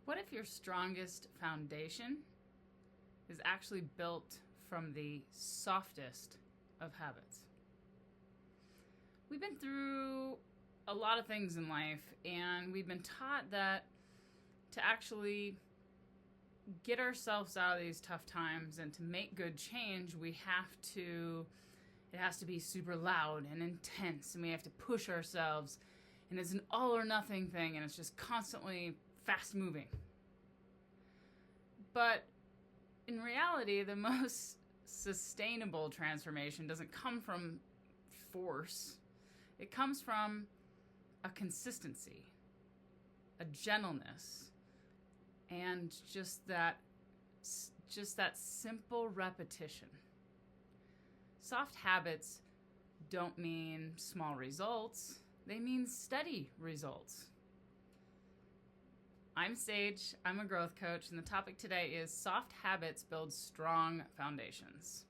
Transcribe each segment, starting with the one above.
What if your strongest foundation is actually built from the softest of habits? We've been through a lot of things in life, and we've been taught that to actually get ourselves out of these tough times and to make good change, it has to be super loud and intense, and we have to push ourselves, and it's an all or nothing thing, and it's just constantly fast moving. But in reality, the most sustainable transformation doesn't come from force. It comes from a consistency, a gentleness, and just that simple repetition. Soft habits don't mean small results. They mean steady results. I'm Sage, I'm a growth coach, and the topic today is soft habits build strong foundations.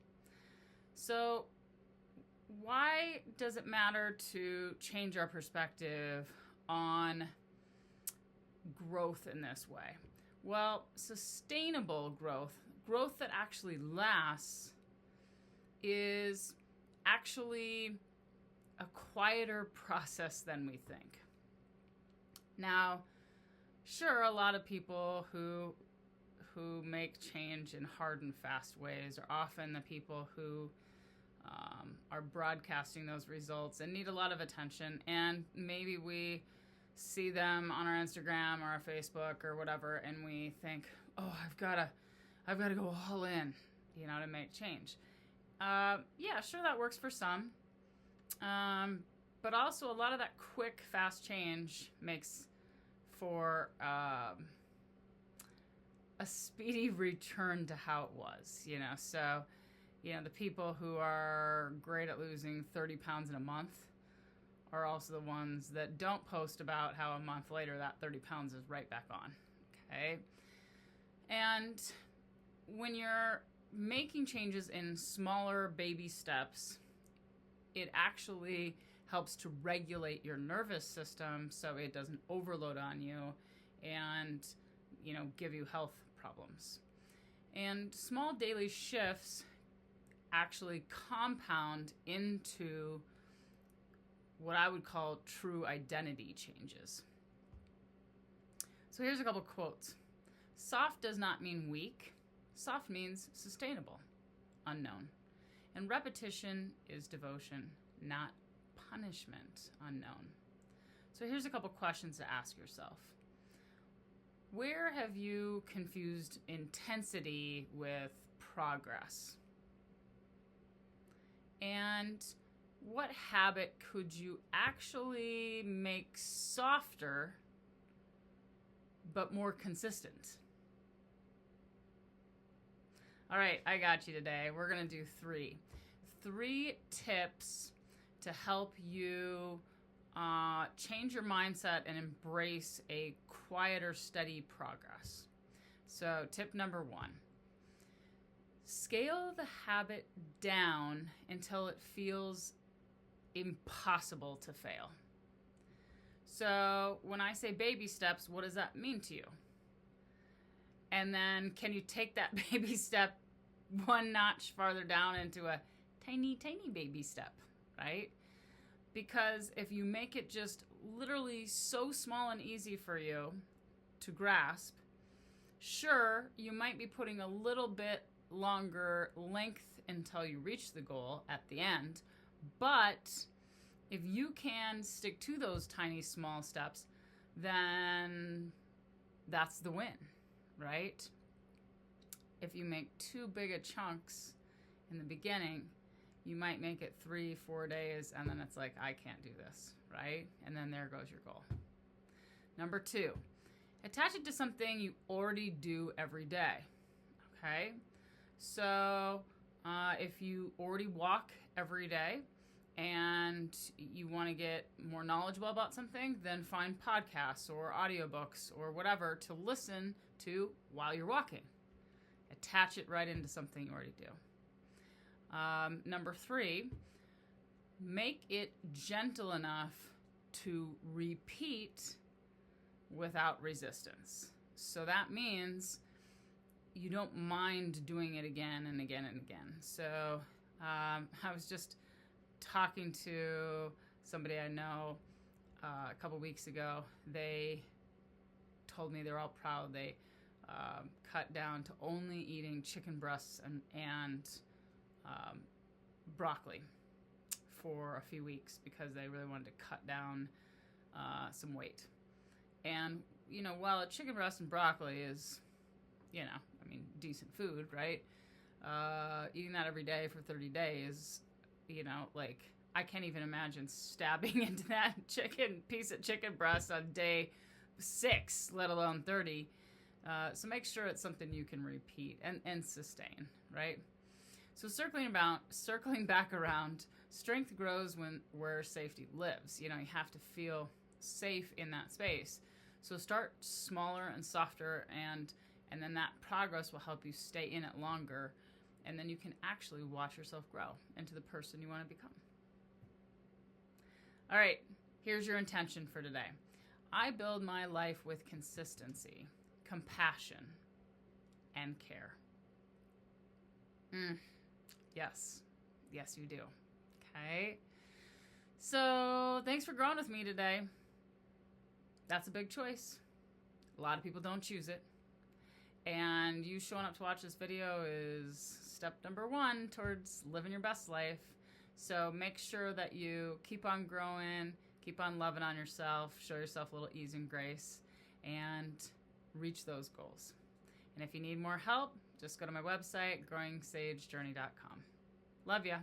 So, why does it matter to change our perspective on growth in this way? Well, sustainable growth that actually lasts, is actually a quieter process than we think. Now, sure, a lot of people who make change in hard and fast ways are often the people who are broadcasting those results and need a lot of attention, and maybe we see them on our Instagram or our Facebook or whatever, and we think, oh, I've got to go all in, to make change. Yeah, sure, that works for some. But also a lot of that quick, fast change makes for a speedy return to how it was, So, the people who are great at losing 30 pounds in a month are also the ones that don't post about how a month later that 30 pounds is right back on, okay? And when you're making changes in smaller baby steps, it actually helps to regulate your nervous system so it doesn't overload on you and, give you health problems. And small daily shifts actually compound into what I would call true identity changes. So here's a couple quotes. Soft does not mean weak. Soft means sustainable, unknown. And repetition is devotion, not punishment, unknown. So here's a couple questions to ask yourself. Where have you confused intensity with progress? And what habit could you actually make softer but more consistent? All right, I got you today. We're going to do three tips to help you change your mindset and embrace a quieter, steady progress. So tip number 1, scale the habit down until it feels impossible to fail. So when I say baby steps, what does that mean to you? And then can you take that baby step one notch farther down into a tiny, tiny baby step, right? Because if you make it just literally so small and easy for you to grasp, sure, you might be putting a little bit longer length until you reach the goal at the end, but if you can stick to those tiny, small steps, then that's the win, right? If you make too big a chunks in the beginning, you might make it 3-4 days, and then it's like, I can't do this, right? And then there goes your goal. Number 2, attach it to something you already do every day, okay? So if you already walk every day and you want to get more knowledgeable about something, then find podcasts or audiobooks or whatever to listen to while you're walking. Attach it right into something you already do. Number 3, make it gentle enough to repeat without resistance. So that means you don't mind doing it again and again and again. So I was just talking to somebody I know a couple weeks ago. They told me they're all proud. They cut down to only eating chicken breasts and broccoli for a few weeks because they really wanted to cut down some weight. And, while a chicken breast and broccoli is, decent food, right? Eating that every day for 30 days, I can't even imagine stabbing into that piece of chicken breast on day 6, let alone 30. So make sure it's something you can repeat and sustain, right? So circling back around, strength grows where safety lives. You have to feel safe in that space. So start smaller and softer, and then that progress will help you stay in it longer, and then you can actually watch yourself grow into the person you want to become. All right, here's your intention for today. I build my life with consistency, compassion, and care. Yes, you do. Okay. So thanks for growing with me today. That's a big choice. A lot of people don't choose it. And you showing up to watch this video is step number 1 towards living your best life. So make sure that you keep on growing, keep on loving on yourself, show yourself a little ease and grace, and reach those goals. And if you need more help, just go to my website, growingsagejourney.com. Love ya.